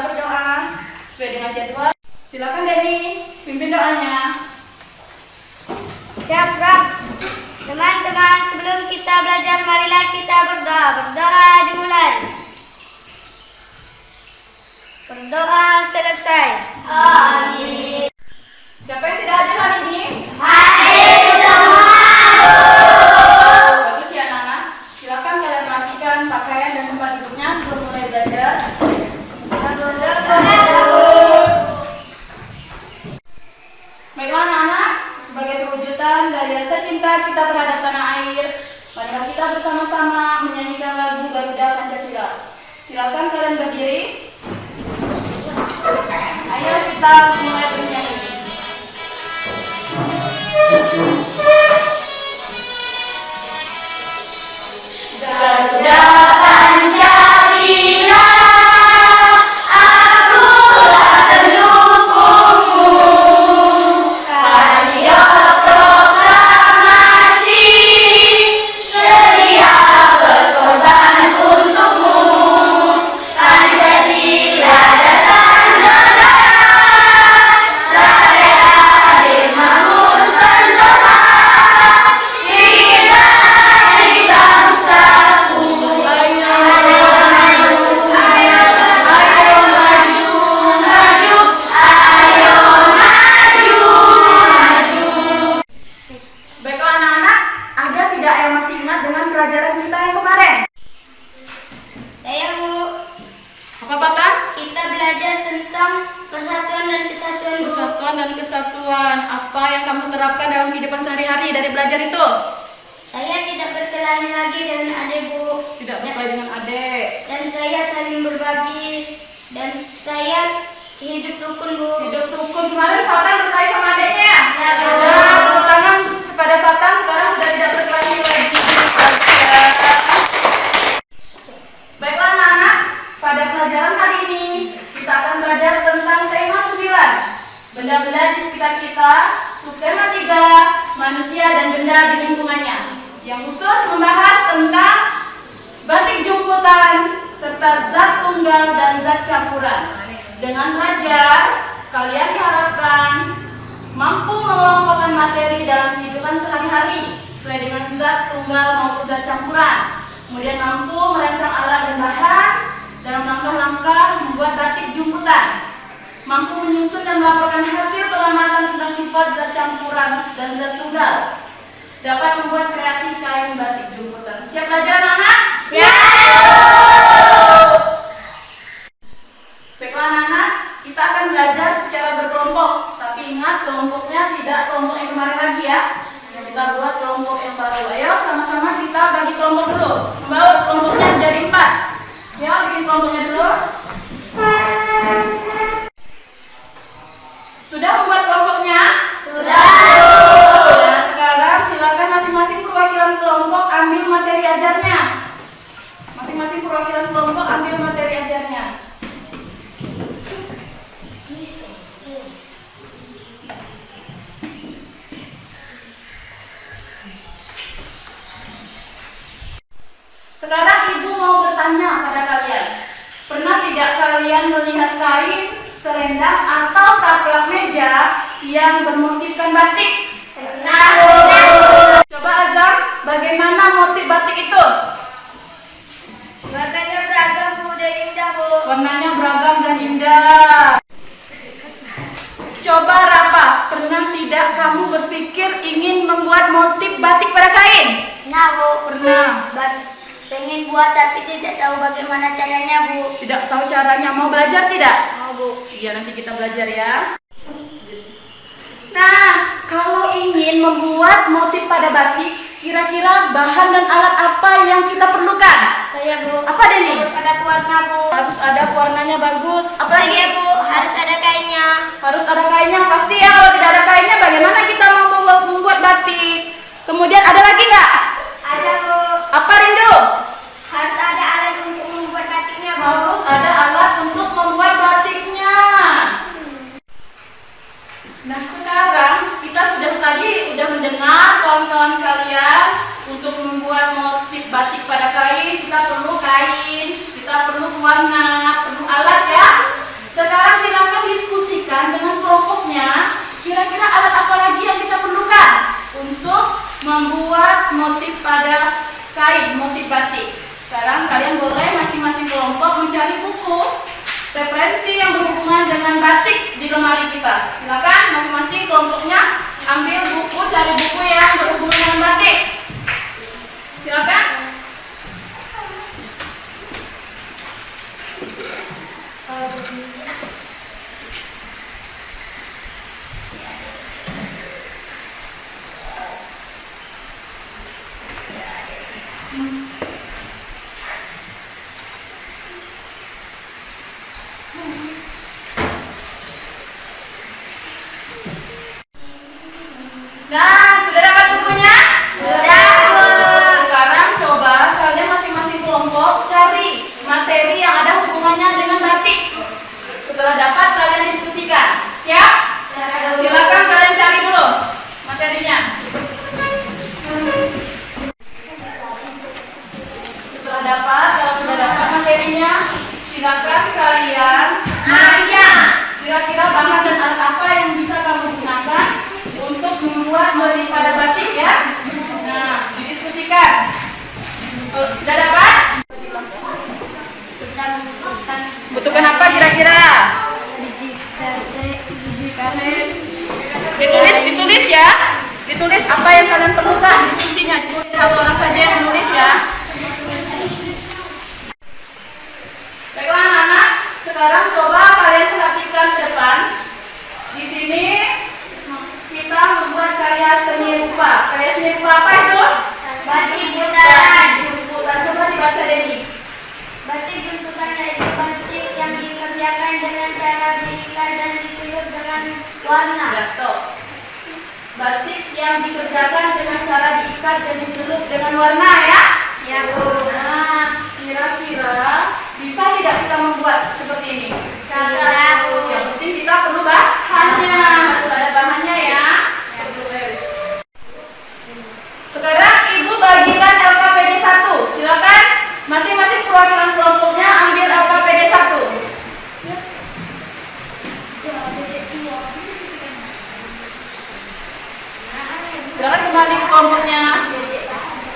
berdoa sesuai dengan jadwal. Silakan Denny, pimpin doanya. Siap, Kak. Teman-teman, sebelum kita belajar, marilah kita berdoa. Berdoa dimulai. Berdoa selesai. Amin. Siapa yang tidak hadir hari ini? Hadir semua. Bagus ya anak-anak. Silakan kalian rapikan pakaian dan tempat duduknya sebelum mulai belajar. Baiklah anak-anak, sebagai perwujudan dari rasa cinta kita terhadap tanah air, marilah kita bersama-sama menyanyikan lagu Garuda Pancasila. Silakan kalian berdiri. Ayo kita mulai bernyanyi. Garuda Pancasila, akulah pendukungmu. Radio proklamasi, sedia berkorban untukmu. Pancasila dasar negara, rakyat adil makmur sentosa. Kita dari bangsaku, ayo maju, ayo maju, maju, ayo maju, maju. Baiklah anak-anak, ada tidak yang masih ingat dengan pelajaran kita yang kemarin? Saya, Bu. Apa Patan? Kita belajar tentang persatuan dan kesatuan, Bu. Persatuan dan kesatuan. Apa yang kamu terapkan dalam kehidupan sehari-hari dari belajar itu? Saya tidak berkelahi lagi dengan adik, Bu. Tidak berkelahi dengan adik. Dan saya saling berbagi. Dan saya hidup rukun, Bu. Hidup rukun. Kemarin Patan berkelahi sama adiknya. Ya, Bu. Nah, tepuk tangan kepada Patan, sekarang sudah tidak berkelahi lagi. Baiklah anak-anak, pada pelajaran hari ini kita akan belajar tentang tema 9, benda-benda di sekitar kita, subtema 3, manusia dan benda di lingkungannya, yang khusus membahas tentang batik jumputan serta zat tunggal dan zat campuran. Dengan belajar, kalian diharapkan mampu mengelompokkan materi dalam kehidupan sehari-hari sesuai dengan zat tunggal maupun zat campuran. Kemudian mampu merancang alat dan bahan dalam langkah-langkah membuat batik jumputan. Mampu menyusun dan melaporkan hasil pengamatan tentang sifat zat campuran dan zat tunggal. Dapat membuat kreasi kain batik jumputan. Siap belajar anak-anak? Siap. Baiklah anak-anak, kita akan belajar secara berkelompok. Tapi ingat, kelompoknya tidak kelompok yang kemarin lagi ya. Kita buat kelompok yang baru. Ayo sama-sama kita bagi kelompok dulu. Membawa kelompoknya jadi 4. Ya, bikin kelompoknya dulu. Sudah membuat kelompoknya? Sudah. Nah, sekarang silakan masing-masing perwakilan kelompok ambil materi ajarnya. Masing-masing perwakilan kelompok ambil materi ajarnya. Sekarang ibu mau bertanya pada kalian, pernah tidak kalian melihat kain, selendang atau taplak meja yang bermotifkan batik? Pernah, Bu. Coba Azam, bagaimana motif batik itu? Warnanya beragam, Bu, dan indah, Bu. Warnanya beragam dan indah. Coba Rafa, pernah tidak kamu berpikir ingin membuat motif batik pada kain? Nah, Bu. Pernah. Pengen buat tapi tidak tahu bagaimana caranya, Bu. Tidak tahu caranya, mau belajar tidak? Mau, Bu. Iya, nanti kita belajar ya. Nah, kalau ingin membuat motif pada batik, kira-kira bahan dan alat apa yang kita perlukan? Saya, Bu. Apa Denny? Harus ada pewarna, Bu. Harus ada warnanya bagus. Apa lagi? Saya, Bu. Harus ada kainnya. Harus ada kainnya, pasti ya. Kalau tidak ada kainnya, bagaimana kita mau membuat batik? Kemudian ada lagi nggak? Ada, Bu. Apa Rindu? Harus ada alat untuk membuat batiknya, Bu. Harus ada alat untuk membuat batiknya. Nah, sekarang kita sudah mendengar kawan-kawan kalian untuk membuat motif batik pada kain, kita perlu kain, kita perlu pewarna, perlu alat ya. motif pada kain, motif batik. Sekarang kalian boleh masing-masing kelompok mencari buku referensi yang berhubungan dengan batik di lemari kita. Silakan masing-masing kelompoknya ambil buku, cari buku yang berhubungan dengan batik. Silakan. Nah, sudah dapat bukunya? Sudah, Bu. Sekarang coba kalian masing-masing kelompok cari materi yang ada hubungannya dengan batik. Setelah dapat, kalian diskusikan. Siap? Silakan kalian cari dulu materinya. Setelah dapat, kalau sudah dapat materinya, silakan kalian Aja. kira-kira bahan dan alat apa yang bisa kamu gunakan untuk membuat motif pada batik ya. Nah, didiskusikan. Sudah dapat? Kita membutuhkan Butuhkan apa kira-kira? biji karet. Ditulis ya. Ditulis apa yang kalian perlukan. Diskusinya ditulis, satu orang saja yang menulis ya. Baiklah anak-anak, sekarang coba kalian perhatikan ke depan. Di sini kita membuat karya seni rupa. Karya seni rupa apa itu? Batik putaran. Jumputan. Coba dibaca Denny. Batik jumputan yaitu batik yang dikerjakan dengan cara diikat dan ditiup dengan warna. Ya, stop. Batik yang dikerjakan dengan cara diikat dan dicelup dengan warna ya. Ya, Bu. Nah, kira-kira bisa tidak kita membuat seperti ini? Bisa, Bu. Yang penting kita perlu bahannya. Harus ada bahannya ya. Sekarang Ibu bagikan LKPD 1. Silakan masing-masing perwakilan kelompoknya ambil LKPD 1. Silakan kembali ke kelompoknya.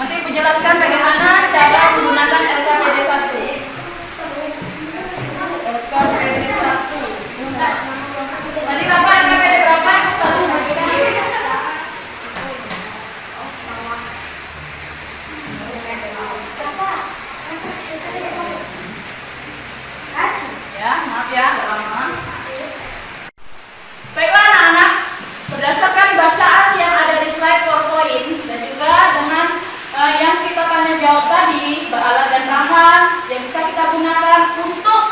Nanti Ibu jelaskan bagaimana cara menggunakan LKPD 1. LKPD 1. Tadi apa LKPD berapa? 1 bagikan. Ya, maaf ya, nggak lama. Baiklah anak-anak, berdasarkan bacaan yang ada di slide PowerPoint dan juga dengan yang kita tanya jawab tadi, alat dan bahan yang bisa kita gunakan untuk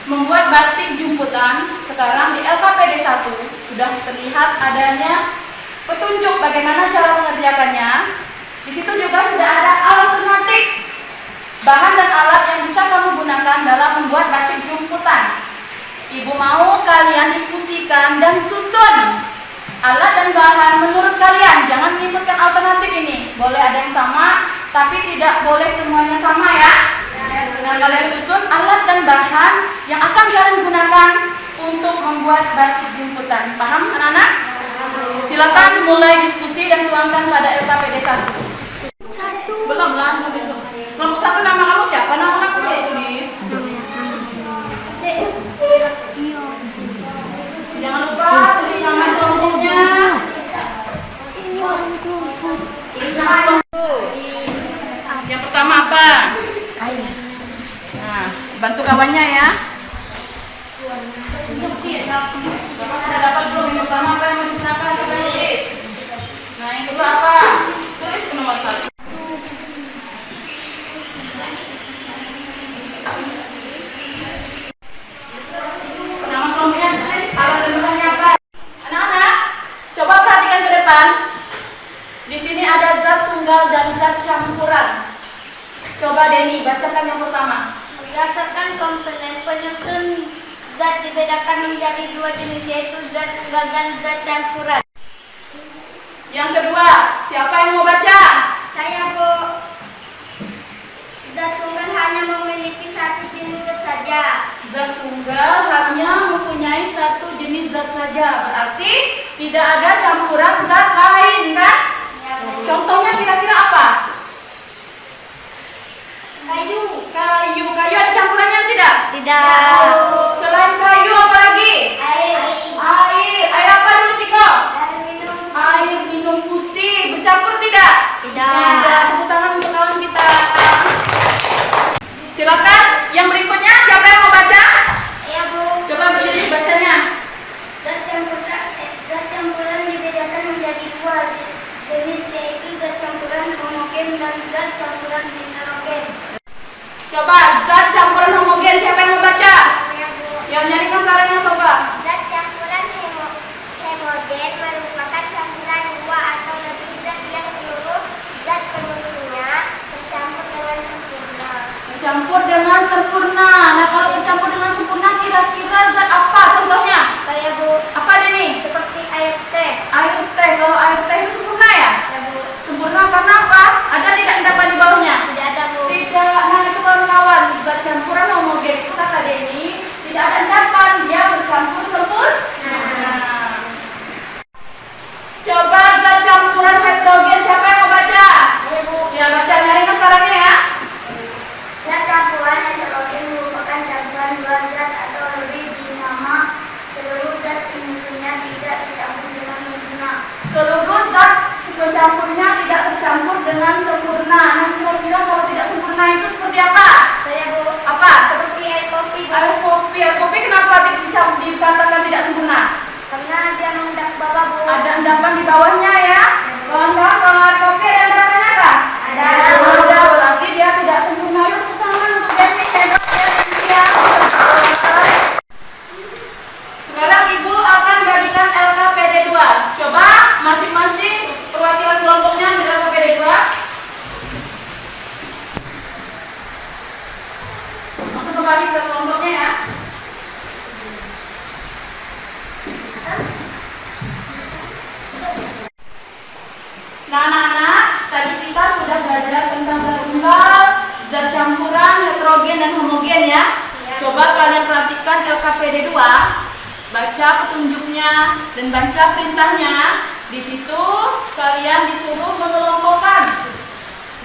membuat batik jumputan. Sekarang di LKPD 1 sudah terlihat adanya petunjuk bagaimana cara mengerjakannya. Di situ juga sudah ada alternatif bahan dan alat yang bisa kamu gunakan dalam membuat batik jumputan. Ibu mau kalian diskusikan dan susun alat dan bahan menurut kalian. Jangan menyebutkan alternatif ini. Boleh ada yang sama, tapi tidak boleh semuanya sama ya. Nah, kalian susun alat dan bahan yang akan kalian gunakan untuk membuat batik jumputan. Paham anak-anak? Silakan mulai diskusi dan tuangkan pada LKPD 1. Belum lah, kelompok 1 nama kamu siapa? Nama kamu ya tulis. Jangan lupa tulis nama kelompoknya. Tulis nama kelompok. Yang pertama apa? Nah, bantu kawannya ya. Bapak sudah dapat belum? Yang pertama apa yang mau digunakan? Coba tulis. Nah, yang kedua apa? Tulis ke nomor 1. Nama kelompoknya tulis, alat dan bahannya apa? Anak-anak, coba perhatikan ke depan. Di sini ada zat tunggal dan zat campuran. Coba Denny, bacakan yang pertama. Berdasarkan komponen penyusun zat dibedakan menjadi 2 jenis, yaitu zat tunggal dan zat campuran. Yang kedua, siapa yang mau baca? Saya, Bu. Zat tunggal hanya memiliki 1 jenis zat saja. Zat tunggal hanya mempunyai 1 jenis zat saja. Berarti tidak ada campuran zat lain kan? Ya, Bu. Contohnya kira-kira apa? Tidak. Selain kayu apa lagi? Air. Air apa dulu Ciko? Air minum. Air minum putih. Bercampur tidak? Tidak. Tepuk tangan untuk kawan kita. Silakan. Yang berikutnya siapa yang mau baca? Iya, Bu. Coba berdiri bacanya. Zat campuran dibedakan menjadi dua jenis, yaitu zat campuran homogen dan zat campuran heterogen. Coba zat campuran homogen siapa yang mau baca? Iya, Bu. Yang nyari kasarannya coba. Zat campuran homogen merupakan campuran dua atau lebih zat yang seluruh zat penyusunnya tercampur dengan sempurna. Tercampur dengan sempurna. Nah, kalau tercampur dengan sempurna kira-kira zat apa contohnya? Saya, Bu. Apa Deni? Seperti air teh. Air teh. Kalau air teh itu sempurna ya? Ya, Bu. Sempurna karena apa? Ada tidak endapan di bawahnya? Tidak ada, Bu. Tidak. Nah, itu kawan-kawan. Zat campuran homogen itu kata Deni tidak ada endapan, dia bercampur sempurna. Coba zat campuran heterogen siapa yang mau baca? Ya, Bu. Ya, baca nyari kasarannya ya. Zat campuran heterogen merupakan campuran dua zat atau lebih di mana seluruh zat penyusunnya tidak tercampur dengan sempurna. Seluruh zat pencampurnya tidak tercampur dengan sempurna. Nah, kira-kira kalau tidak sempurna itu seperti apa? Saya, Bu. Apa? Seperti air kopi, Bu. Air kopi. Air kopi kenapa dikatakan tidak sempurna? Karena dia mengendap bawah, Bu. Ada endapan di bawahnya ya. Kawan-kawan, kalau air kopi ada endapannya kah? Ada. Ada, berarti dia tidak sempurna. Yuk, tepuk tangan untuk Deni. Hebat ya. Sekarang Ibu akan bagikan LKPD 2. Coba masing-masing perwakilan kelompoknya ambil LKPD 2. Langsung kembali ke kelompoknya ya. Nah, anak-anak, tadi kita sudah belajar tentang zat tunggal, zat campuran, heterogen dan homogen ya. Coba kalian perhatikan LKPD 2, baca petunjuknya dan baca perintahnya. Di situ kalian disuruh mengelompokkan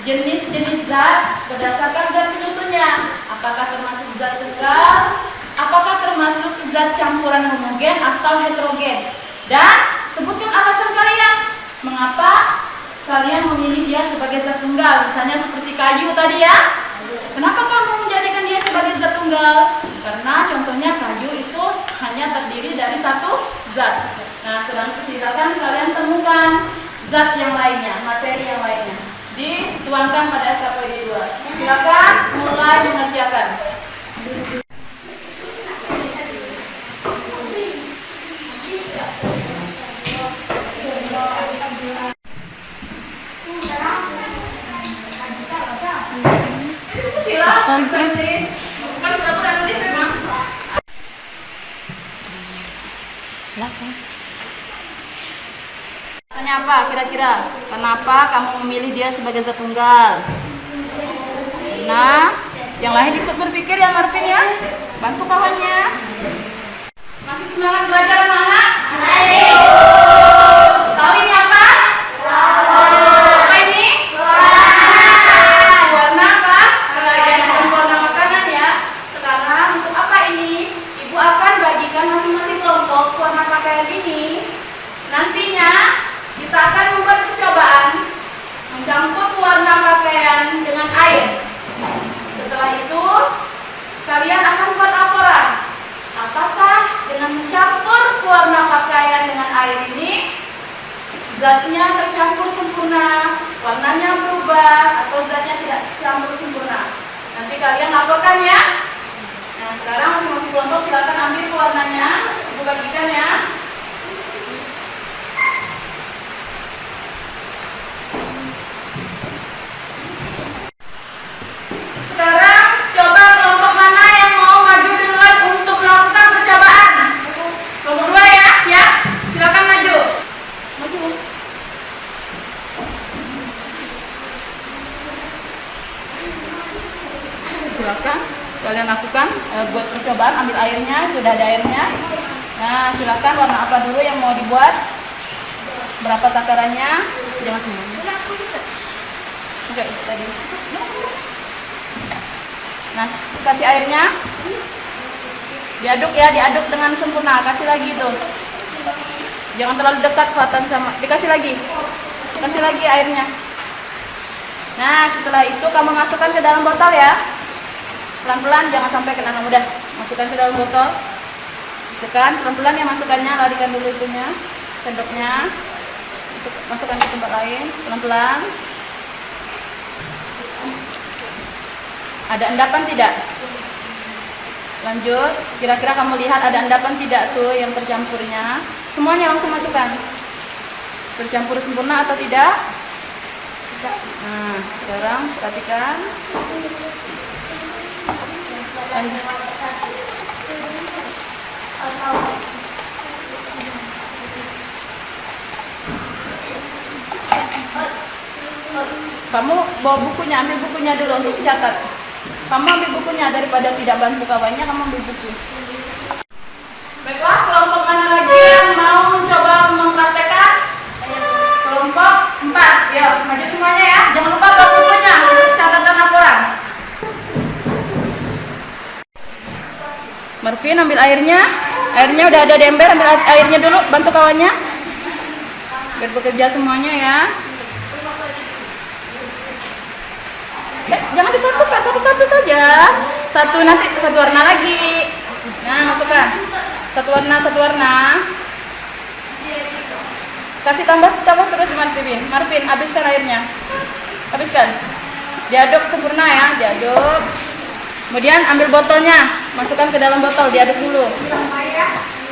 jenis-jenis zat berdasarkan zat penyusunnya. Apakah termasuk zat tunggal, apakah termasuk zat campuran homogen atau heterogen. Dan sebutkan alasan kalian mengapa kalian memilih dia sebagai zat tunggal. Misalnya seperti kayu tadi ya. Kenapa kamu menjadikan dia sebagai zat tunggal? Karena contohnya kayu itu hanya terdiri dari satu zat. Nah, silakan kalian temukan zat yang lainnya, materi yang lainnya. Dituangkan pada LKPD 2. Silakan mulai mengerjakan. Alasannya apa kira-kira? Kenapa kamu memilih dia sebagai zat tunggal? Nah, yang lain ikut berpikir ya Marvin ya. Bantu kawannya. Masih semangat belajar anak-anak? Ayo. Tahu ini apa? Apa ini? Warna apa? Kalian bukan warna makanan ya. Sekarang untuk apa ini? Ibu akan bagikan masing-masing kelompok warna pakaian ini. Nantinya kita akan membuat percobaan mencampur warna pakaian dengan air. Setelah itu kalian akan buat laporan. Apakah dengan mencampur warna pakaian dengan air ini zatnya tercampur sempurna, warnanya berubah, atau zatnya tidak tercampur sempurna? Nanti kalian laporkan ya. Nah, sekarang masing-masing kelompok silakan ambil warnanya, ibu bagikan ya. Sekarang coba kelompok mana yang mau maju duluan untuk melakukan percobaan? Kelompok 2 ya, siap? Silakan maju. Maju. Silakan kalian lakukan buat percobaan, ambil airnya, sudah ada airnya. Nah, silakan warna apa dulu yang mau dibuat? Berapa takarannya? Jangan semuanya. Oke, tadi. Nah, kasih airnya. Diaduk ya, diaduk dengan sempurna. Kasih lagi tuh. Jangan terlalu dekat kelihatan sama. Dikasih lagi. Kasih lagi airnya. Nah, setelah itu kamu masukkan ke dalam botol ya. Pelan-pelan, jangan sampai kena. Udah, masukkan ke dalam botol. Tekan, pelan-pelan ya masukkannya. Larikan dulu itunya, sendoknya. Masukkan ke tempat lain, pelan-pelan. Ada endapan tidak? Lanjut, kira-kira kamu lihat ada endapan tidak tuh yang tercampurnya? Semuanya langsung masukkan. Tercampur sempurna atau tidak? Nah, sekarang perhatikan. Kamu bawa bukunya, ambil bukunya dulu untuk catat. Kamu ambil bukunya daripada tidak bantu kawannya, kamu ambil buku. Baiklah, kelompok mana lagi yang mau mencoba mempraktekkan? Kelompok 4. Ya, maju semuanya ya. Jangan lupa bawa bukunya untuk catatan laporan. Marvin ambil airnya. Airnya udah ada di ember, ambil airnya dulu, bantu kawannya. Biar bekerja semuanya ya. Jangan disatukan, satu-satu saja. Satu nanti satu warna lagi. Nah, masukkan. Satu warna. Kasih tambah terus Marvin. Marvin, habiskan airnya. Habiskan. Diaduk sempurna ya, diaduk. Kemudian ambil botolnya, masukkan ke dalam botol, diaduk dulu.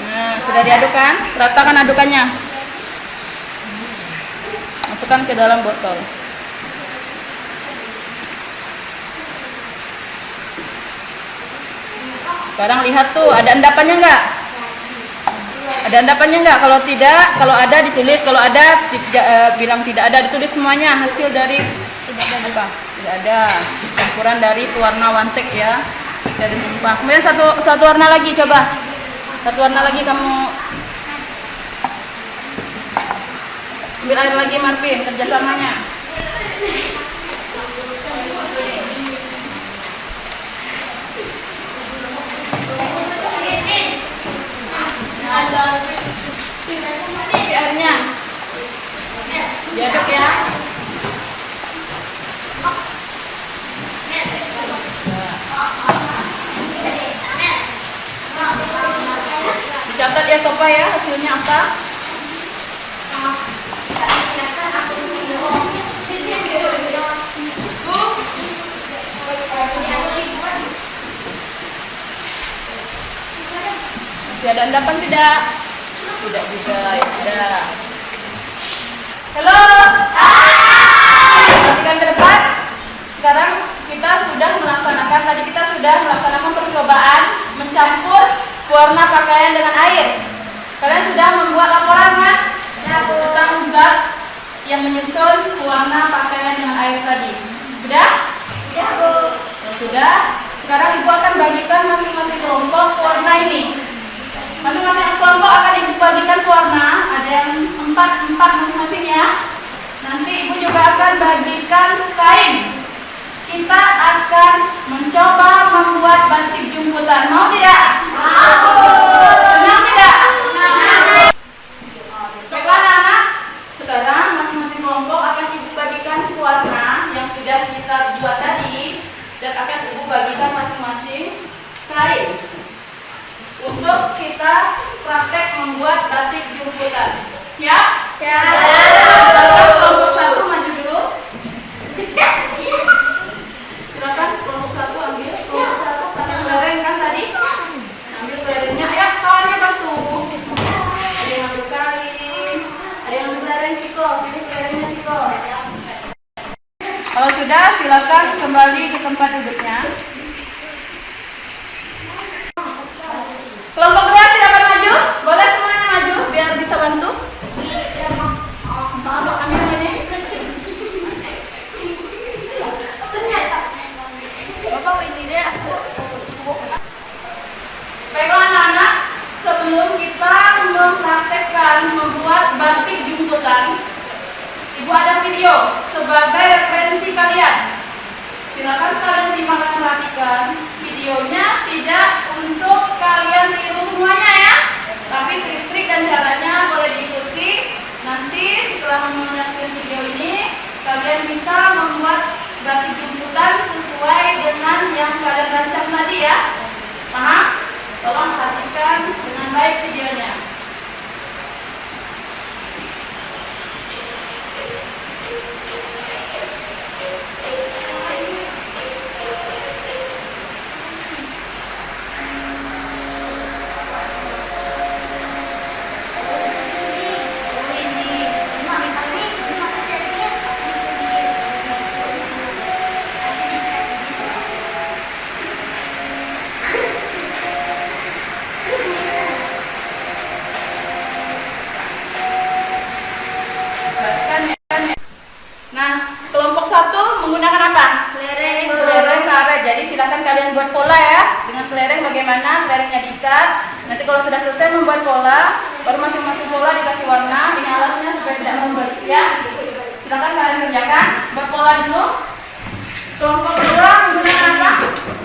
Nah, sudah diaduk kan? Ratakan adukannya. Masukkan ke dalam botol. Sekarang lihat tuh, ada endapannya enggak? Ada endapannya enggak? Kalau tidak, kalau ada ditulis, kalau ada bilang tidak ada, ditulis semuanya hasil dari apa? Tidak ada. Campuran dari pewarna wantek ya, dari mumpah. Kemudian satu warna lagi, coba. Satu warna lagi kamu ambil air lagi Marvin, kerjasamanya. Isi airnya, diaduk ya. Dicatat ya Sofa ya, hasilnya apa? Masih ada endapan tidak? Tidak juga, ya sudah. Halo. Perhatikan ke depan. Sekarang kita sudah melaksanakan percobaan mencampur warna pakaian dengan air. Kalian sudah membuat laporan kan? Tentang zat yang menyusun warna pakaian dengan air tadi. Sudah? Ya, Bu. Sudah. Sekarang Ibu akan bagikan masing-masing kelompok warna ini. Masing-masing kelompok akan Ibu bagikan warna. Ada yang 4 masing-masing ya. Nanti Ibu juga akan bagikan kain. Kita akan mencoba membuat batik jumputan. Mau tidak? Mau. Senang tidak? Baiklah anak-anak. Sekarang masing-masing kelompok akan Ibu bagikan warna yang sudah kita buat tadi. Dan akan Ibu bagikan masing-masing kain. Untuk kita praktek membuat batik jumputan. Siap? Siap. Kelompok 1 maju dulu. Silakan kelompok 1 ambil. Kelompok 1 pakai belereng kan tadi? Ambil belerengnya. Ayo kawannya bantu. Ada yang ambil kain. Ada yang ambil belereng Ciko. Pilih belerengnya Ciko. Kalau sudah silakan kembali ke tempat duduknya. Kelompok 2 silakan maju. Boleh semuanya maju biar bisa bantu. Ambil ini. Bapak ini deh. Baiklah anak-anak, sebelum kita mempraktekkan membuat batik jumputan, Ibu ada video sebagai referensi kalian. Silakan kalian simak dengan Baik videonya. Nah, kelompok 1 menggunakan apa? Kelereng karet. Jadi silakan kalian buat pola ya. Dengan kelereng bagaimana? Kelerengnya diikat. Nanti kalau sudah selesai membuat pola, baru masing-masing pola dikasih warna. Ini alasnya supaya tidak membes ya. Silakan kalian kerjakan. Buat pola dulu. Kelompok 2 menggunakan apa?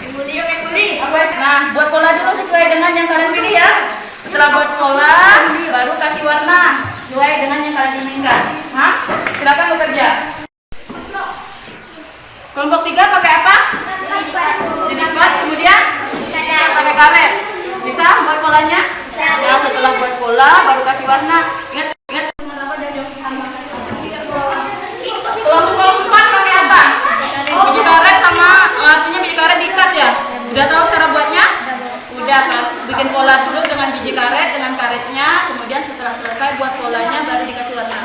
Menguli. Nah, buat pola dulu sesuai dengan yang kalian pilih ya. Setelah buat pola, baru kasih warna sesuai dengan yang kalian inginkan. Hah? Silakan bekerja. Kelompok 3 pakai apa? Dilipat, kemudian pakai karet. Bisa buat polanya? Nah, setelah buat pola, baru kasih warna. Ingat. Kelompok 4 pakai apa? Biji karet sama, artinya biji karet diikat ya. Udah tahu cara buatnya? Udah kan? Bikin pola dulu dengan biji karet, dengan karetnya. Kemudian setelah selesai buat polanya, baru dikasih warna.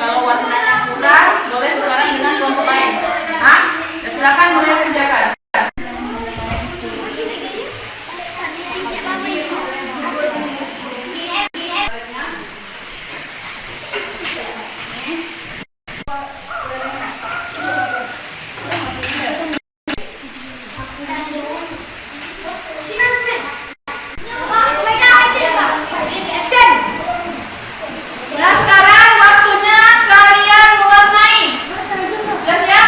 Kalau warnanya kurang, boleh tukaran dengan kelompok lain. Hah? Ya, silakan mulai kerjakan. Nah, sekarang waktunya kalian mewarnai. Jelas ya?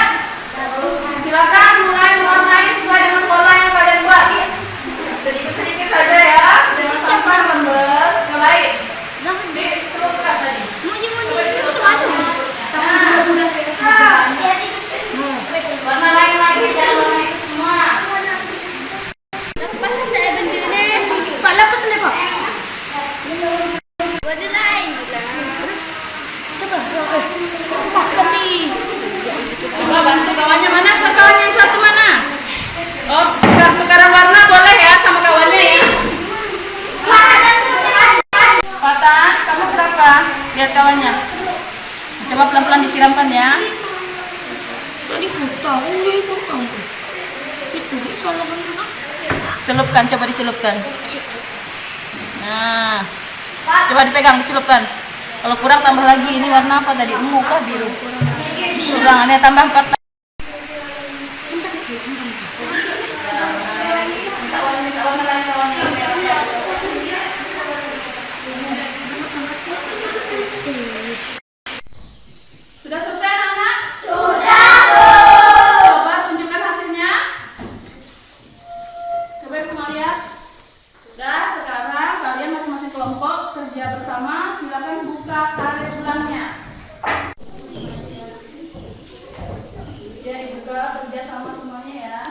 Silakan mulai mewarnai sesuai dengan pola yang kalian buat. Sedikit-sedikit saja ya, jangan sampai membes. Mulai. Dicelupkan tadi. Coba dicelupkan. Warna lain lagi, jangan warna itu semua. Coba bantu kawannya, mana kawan yang satu mana? Oh, tukaran warna boleh ya sama kawannya ya. Fatan, kamu berapa? Lihat kawannya. Coba pelan-pelan disiramkan ya. Celupkan, coba dicelupkan. Nah, coba dipegang, dicelupkan. Kalau kurang tambah lagi. Ini warna apa tadi? Ungu kah biru? Kurang, aneh tambah 4. Sudah selesai anak? Sudah, Bu. Coba tunjukkan hasilnya. Coba Ibu mau lihat. Sudah, sekarang kalian masing-masing kelompok kerja bersama. Silakan buka karet ulangnya. Ya, dibuka kerja sama semuanya ya.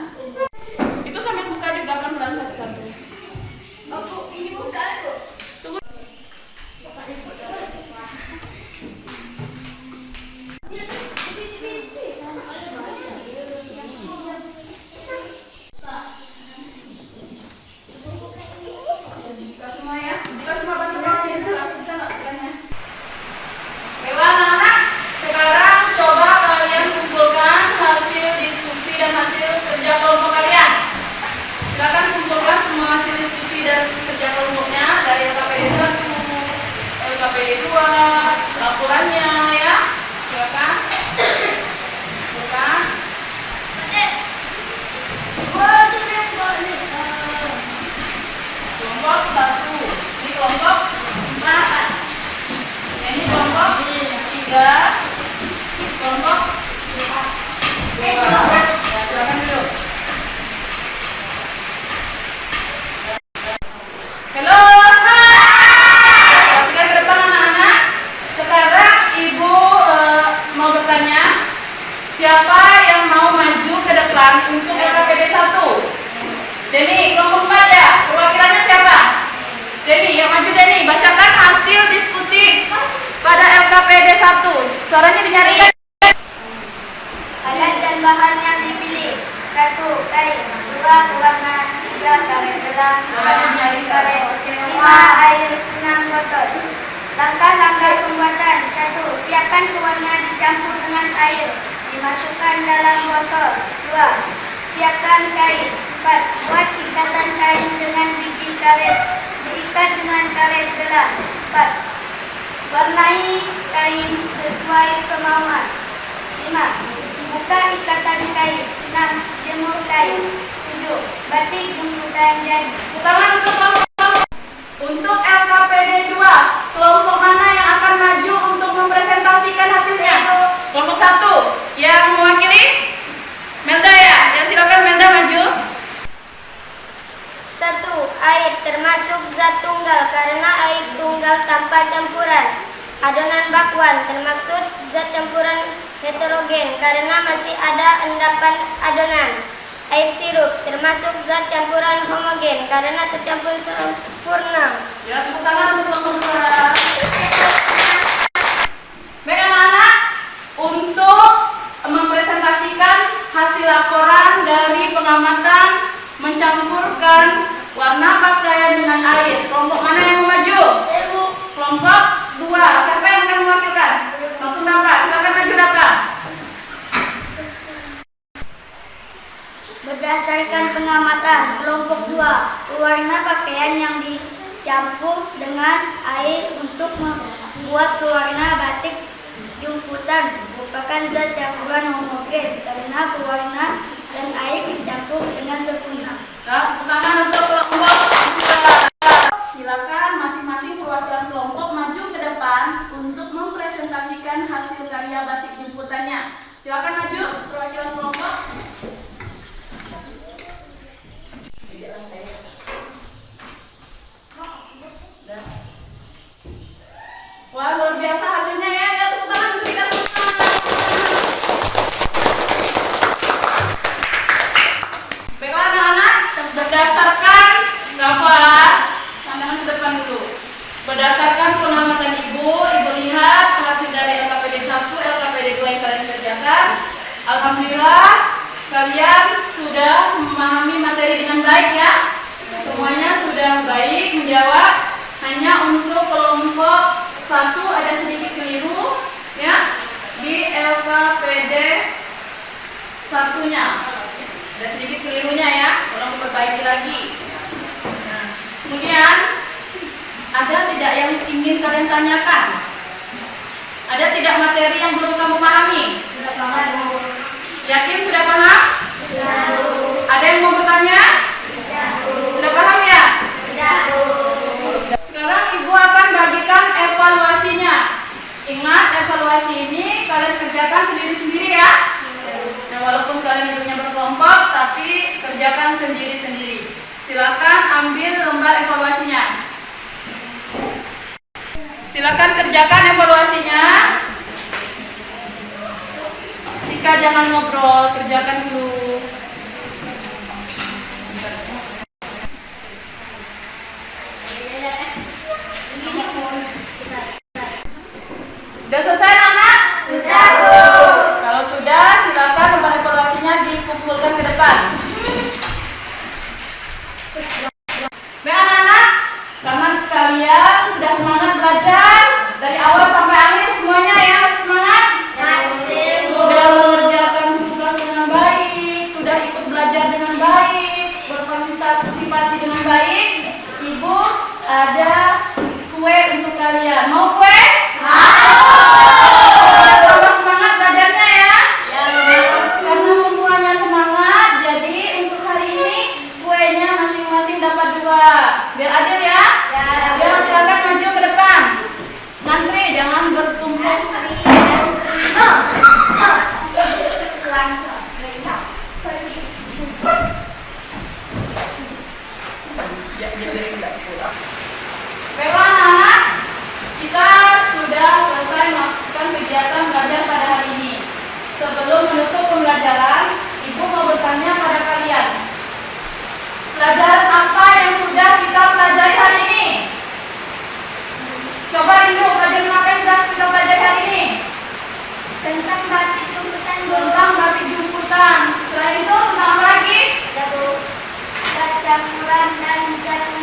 Itu sambil buka juga pelan-pelan satu-satu. Oh, Bu, ini buka, Bu. Tunggu. Buka semua ya. Buka semua bantu kawan. Bisa nggak bukannya? LKPD 1. Suaranya dinyarikan. Alat dan bahan yang dipilih: 1. Kain, 2. Pewarna, 3. Karet gelas, 4. Karet, 5. Air 6. Botol. Langkah-langkah pembuatan: 1. Siapkan pewarna dicampur dengan air, dimasukkan dalam botol. 2. Siapkan kain. 4. Buat ikatan kain dengan biji karet, diikat dengan karet gelas. 4. Warnai kain sesuai kemauan. 5. Buka ikatan kain. 6. Jemur kain. 7. Batik jemputan jadi. Tangan untuk kelompok. Untuk LKPD 2, kelompok mana yang akan maju untuk mempresentasikan hasilnya? Kelompok 1 yang mewakili Melda ya. Ya, silakan Melda maju. 1. Air termasuk zat tunggal karena air tunggal tanpa campuran. Adonan bakwan termaksud zat campuran heterogen karena masih ada endapan adonan. Air sirup termasuk zat campuran homogen karena tercampur sempurna. Ya, tepuk tangan untuk kelompok 2. Baik anak-anak, untuk mempresentasikan hasil laporan dari pengamatan mencampurkan warna pakaian dengan air, kelompok mana yang mau maju? Kelompok 2. Siapa yang akan mewakilkan? Langsung Dapat. Silakan maju Dapat. Berdasarkan pengamatan kelompok 2, pewarna pakaian yang dicampur dengan air untuk membuat pewarna batik jumputan merupakan zat campuran homogen karena pewarna dan air dicampur dengan sempurna. Tepuk tangan untuk kelompok 2. Silakan masing-masing perwakilan kelompok maju ke depan untuk mempresentasikan hasil karya batik jemputannya. Silakan maju perwakilan kelompok. Wah, luar biasa hasilnya ya. Ya, tepuk tangan untuk kita semua. Baiklah anak-anak, berdasarkan Rafa, tangan ke depan dulu. Berdasarkan pengamatan Ibu lihat hasil dari LKPD 1, LKPD 2 yang kalian kerjakan. Alhamdulillah, kalian sudah memahami materi dengan baik ya. Semuanya sudah baik menjawab. Hanya untuk kelompok 1 ada sedikit keliru ya di LKPD 1-nya. Ada sedikit kelirunya ya, tolong diperbaiki lagi. Nah, kemudian ada tidak yang ingin kalian tanyakan? Ada tidak materi yang belum kamu pahami? Sudah paham, Bu. Yakin sudah paham? Sudah, Bu. Ada yang mau bertanya? Sudah, Bu. Sudah paham ya? Sudah, Bu. Sekarang Ibu akan bagikan evaluasinya. Ingat, evaluasi ini kalian kerjakan sendiri-sendiri ya. Nah, walaupun kalian duduknya berkelompok, tapi kerjakan sendiri-sendiri. Silakan ambil lembar evaluasinya. Silakan kerjakan evaluasinya. Sika jangan ngobrol, kerjakan dulu. Sudah selesai anak? Sudah, Bu. Kalau sudah, silakan lembar evaluasinya dikumpulkan ke depan. Baik anak-anak, karena kalian sudah semangat belajar dari awal sampai akhir semuanya ya, semangat. Masih, Bu. Sudah mengerjakan tugas dengan baik.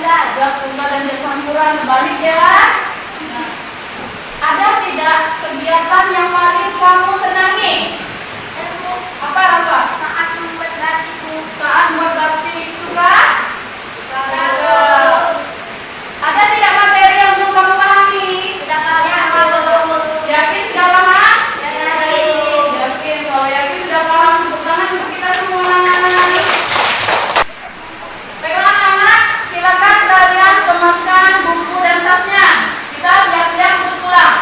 tunggal. Jawab tunggal dan jawab campuran. Balik ya. Nah, ada tidak kegiatan yang paling kamu senangi? Apa? Saat membuat batikku. Saat buat batik suka? Suka. Ada tidak materi yang belum kamu pahami? Sudah paham. Yakin sudah paham? Yakin. Yakin. Kalau yakin sudah paham, tepuk tangan untuk kita semua. Baiklah anak, silakan kalian kemaskan buku dan tasnya. Kita siap-siap untuk pulang.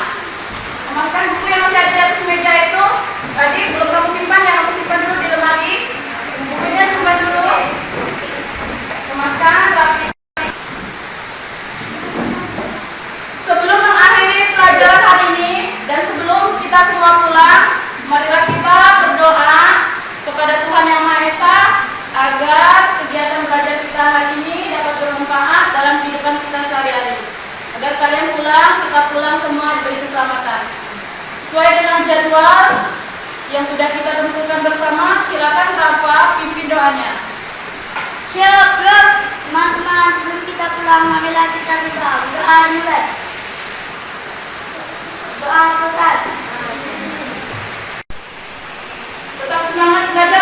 Kemaskan buku yang masih ada di atas meja itu. Tadi belum kamu simpan, yang kamu simpan dulu di lemari. Bukunya simpan dulu. Kemaskan rapi. Sebelum mengakhiri pelajaran hari ini dan sebelum kita semua pulang, marilah kita berdoa kepada Tuhan Yang Maha Esa agar kegiatan belajar kita hari ini dapat bermanfaat dalam kehidupan kita sehari-hari. Agar kalian pulang, kita pulang semua diberi keselamatan. Sesuai dengan jadwal yang sudah kita tentukan bersama, silakan Rafa pimpin doanya. Siap, bro. Teman-teman, sebelum kita pulang, marilah kita berdoa. Doa dulu. Doa selesai. Tetap semangat belajar